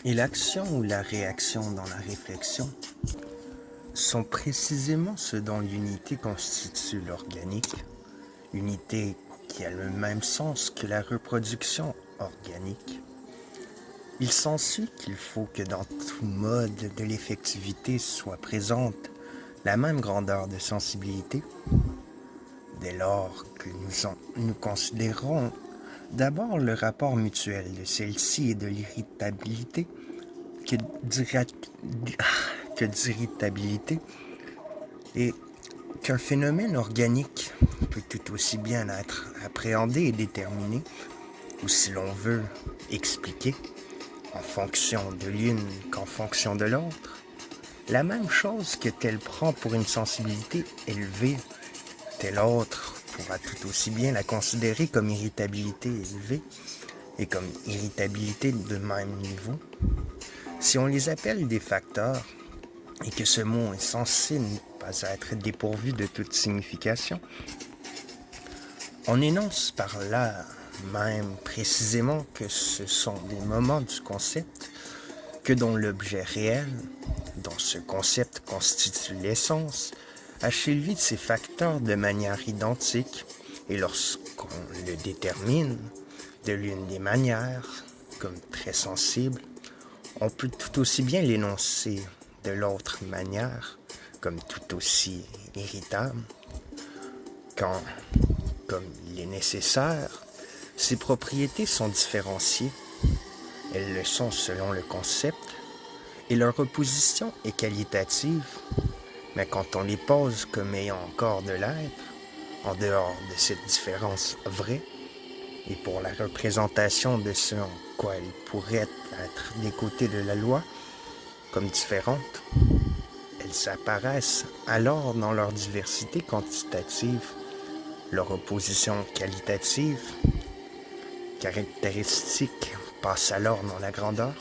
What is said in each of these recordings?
Et l'action ou la réaction dans la réflexion sont précisément ce dont l'unité constitue l'organique, unité qui a le même sens que la reproduction organique. Il s'ensuit qu'il faut que dans tout mode de l'effectivité soit présente la même grandeur de sensibilité. Dès lors que nous considérons d'abord le rapport mutuel de celle-ci et de l'irritabilité que d'irritabilité et qu'un phénomène organique peut tout aussi bien être appréhendé et déterminé, ou si l'on veut, expliqué, en fonction de l'une qu'en fonction de l'autre. La même chose que telle prend pour une sensibilité élevée, telle autre pourra tout aussi bien la considérer comme irritabilité élevée et comme irritabilité de même niveau. Si on les appelle des facteurs, et que ce mot est censé ne pas être dépourvu de toute signification, on énonce par là même précisément que ce sont des moments du concept que dont l'objet réel, dont ce concept constitue l'essence, a chez lui de ces facteurs de manière identique, et lorsqu'on le détermine de l'une des manières, comme très sensible, on peut tout aussi bien l'énoncer de l'autre manière, comme tout aussi irritable, quand, comme il est nécessaire, ces propriétés sont différenciées. Elles le sont selon le concept, et leur opposition est qualitative, mais quand on les pose comme ayant encore de l'être, en dehors de cette différence vraie, et pour la représentation de ce en quoi elles pourraient être des côtés de la loi, comme différentes, elles apparaissent alors dans leur diversité quantitative, leur opposition qualitative, caractéristique, passe alors dans la grandeur,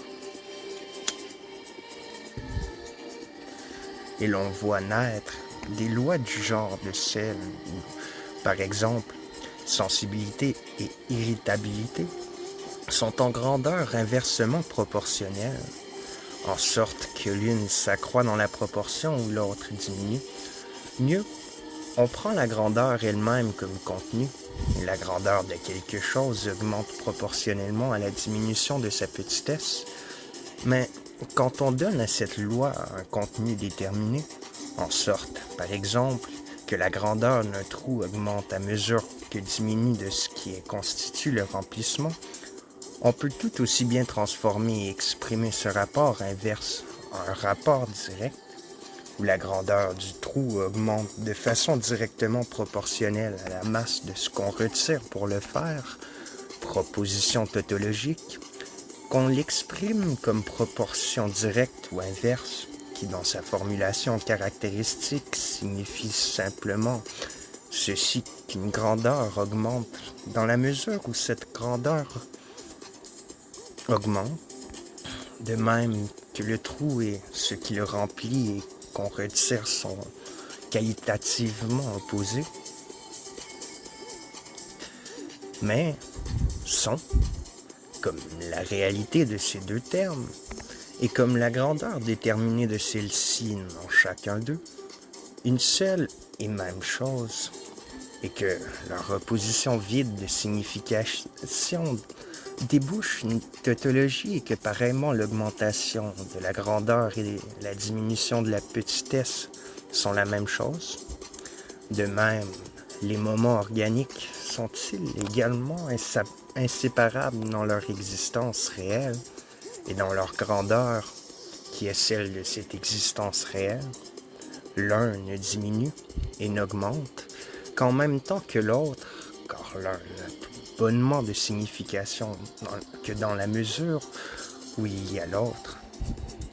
et l'on voit naître des lois du genre de celles où, par exemple, sensibilité et irritabilité sont en grandeur inversement proportionnelles, en sorte que l'une s'accroît dans la proportion où l'autre diminue. Mieux, on prend la grandeur elle-même comme contenu, et la grandeur de quelque chose augmente proportionnellement à la diminution de sa petitesse, mais quand on donne à cette loi un contenu déterminé, en sorte, par exemple, que la grandeur d'un trou augmente à mesure que diminue de ce qui constitue le remplissement, on peut tout aussi bien transformer et exprimer ce rapport inverse en un rapport direct, où la grandeur du trou augmente de façon directement proportionnelle à la masse de ce qu'on retire pour le faire, proposition tautologique, qu'on l'exprime comme proportion directe ou inverse, qui dans sa formulation caractéristique signifie simplement ceci qu'une grandeur augmente dans la mesure où cette grandeur augmente, de même que le trou et ce qui le remplit et qu'on retire sont qualitativement opposés, mais sont, comme la réalité de ces deux termes, et comme la grandeur déterminée de celle-ci dans chacun d'eux, une seule et même chose, et que leur opposition vide de signification débouche une tautologie et que pareillement l'augmentation de la grandeur et la diminution de la petitesse sont la même chose. De même, les moments organiques sont-ils également inséparables dans leur existence réelle et dans leur grandeur qui est celle de cette existence réelle? L'un ne diminue et n'augmente qu'en même temps que l'autre, car l'un n'a bonnement de signification que dans la mesure où il y a l'autre.